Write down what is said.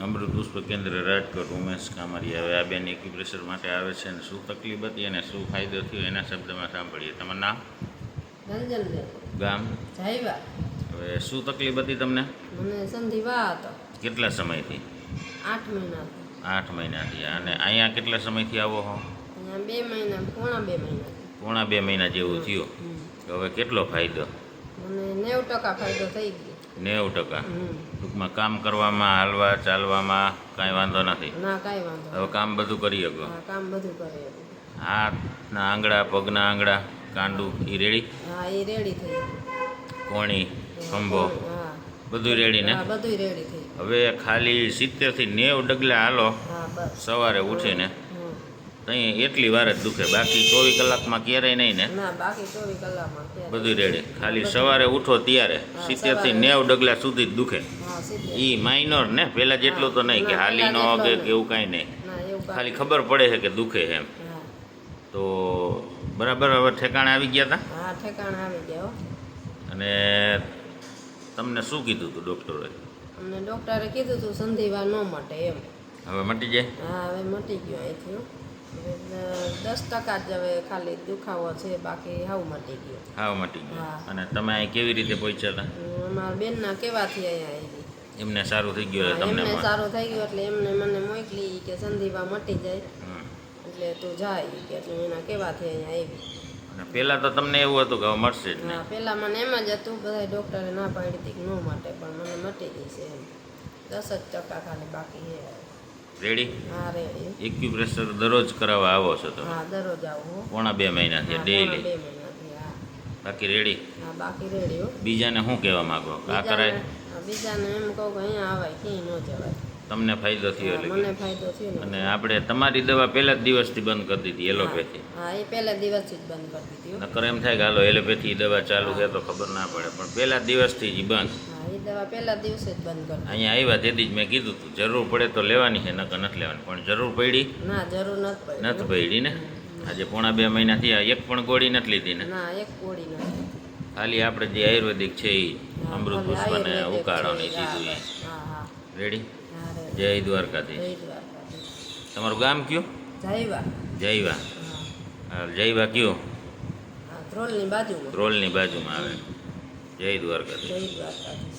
અમૃત પુષ્પ કેન્દ્ર રાજકોટ ઉમેશ કામરિયા. હવે આ બેન એક્યુપ્રેશર માટે આવે છે અને શું તકલીફ હતી અને શું ફાયદો થયો એના શબ્દમાં સાંભળીએ. તમારું નામ? રંજનબેન. ગામ? જાયવા. હવે શું તકલીફ હતી તમને? મને સંધિવા હતો. કેટલા સમયથી? 8 મહિના. 8 મહિનાથી. અને અહીંયા કેટલા સમયથી આવો હો? અહીંયા 2 મહિના, પોણા 2 મહિના. પોણા 2 મહિના જેવું થયું. હવે કેટલો ફાયદો? મને 90% ફાયદો થઈ ગયો. 90%? ટૂંકમાં કામ કરવામાં, હાલવા ચાલવામાં કાંઈ વાંધો નથી? ના, કાંઈ વાંધો. હવે કામ બધું કરી શકો? હા, કામ બધું કરે. હાથના આંગળા, પગના આંગળા, કાંડું એ રેડી? હા, એ રેડી થઈ ગયું. કોણી, ખંભો હા, બધું રેડી ને? હા, બધું રેડી થઈ. હવે ખાલી 70 થી 90 ડગલા હાલો હા, બસ. સવારે ઉઠીને ત્યાં એટલી વાર જ દુખે, બાકી 24 કલાકમાં ક્યારેય નહીં ને? ના, બાકી 24 કલાકમાં બધું રેડી. ખાલી સવારે ઉઠો ત્યારે 70 થી 90 ડગલા સુધી જ દુખે. હા, 70. એ માઇનોર ને? પહેલાં જેટલું તો નહીં કે હાલી ન કે એવું કાંઈ નહીં, ના, એવું ખાલી ખબર પડે છે કે દુખે એમ. હા. તો બરાબર હવે ઠેકાણે આવી ગયા હતા? હા, ઠેકાણે આવી ગયા. અને તમને શું કીધું હતું ડૉક્ટરે? અમને ડૉક્ટરે કીધું હતું સંધિવા ન મટે એમ. હવે મટી જાય? હા, હવે મટી ગયો અહીંથી. 10% જ હવે ખાલી દુખાવો છે, બાકી હાવ મટી ગયો. હાવ મટી ગયો. હા. અને તમે અહીં કેવી રીતે પહોંચ્યા હતા? અમારા બેનના કહેવાથી અહીંયા આવી. એમને સારું થઈ ગયું એટલે તમને એમને સારું થઈ ગયું એટલે એમને મને મોકલી કે સંધિવા મટી જાય એટલે તું જાય કે, એટલે એના કહેવાથી અહીંયા આવી. અને પહેલાં તો તમને એવું હતું કે હવે મળશે જ નહીં? હા, પહેલાં મને એમ જ હતું, બધા ડૉક્ટરે ના પાડી હતી કે ન માટે, પણ મને મટી ગઈ છે એમ. 10% ખાલી બાકી છે. રેડી? હા, રેડી. એક્યુપ્રેશર દરરોજ કરાવવા આવો છો તમે? હા, દરરોજ આવું. પોણા 2 મહિનાથી ડેઈલી? 2 મહિનાથી. હા, બાકી રેડી? હા, બાકી રેડી હો. બીજાને શું કહેવા માગો? આ કરાય? બીજાને એમ કહું કે અહીંયા આવાય, ક્યાંય ન જવાય. તમને ફાયદો થયો હા, એટલે? મને ફાયદો થયો ને. અને આપણે તમારી દવા પહેલા જ દિવસથી બંધ કરી દીધી એલોપેથી? હા, એ પહેલા દિવસથી જ બંધ કરી દીધી હો. નકર એમ થાય કે હાલો એલોપેથી દવા ચાલુ છે તો ખબર ના પડે, પણ પહેલા દિવસથી જ બંધ. હા, એ દવા પહેલા દિવસે જ બંધ કરી. અહીંયા આવ્યા તેથી જ મેં કીધું હતું જરૂર પડે તો લેવાની છે, નકર નથી લેવાની. પણ જરૂર પડી? ના, જરૂર નથી પડી. નથી પડી ને? આજે પોણા 2 મહિનાથી એક પણ ગોળી નથી લીધી ને? ના, એક ગોળી નથી. ખાલી આપણે જે આયુર્વેદિક છે એ અમૃત પુષ્પ ને ઉકાળો ને દીધું એ. હા, હા. રેડી? હા, રેડી. જય દ્વારકાધીશ. જય દ્વારકાધીશ. તમારું ગામ કયું? જાયવા. જયવા. હા. જયવા કયું? હા, ધ્રોલની બાજુમાં. રોલની બાજુમાં આવે. જય દ્વારકાધીશ. જય દ્વારકાધીશ.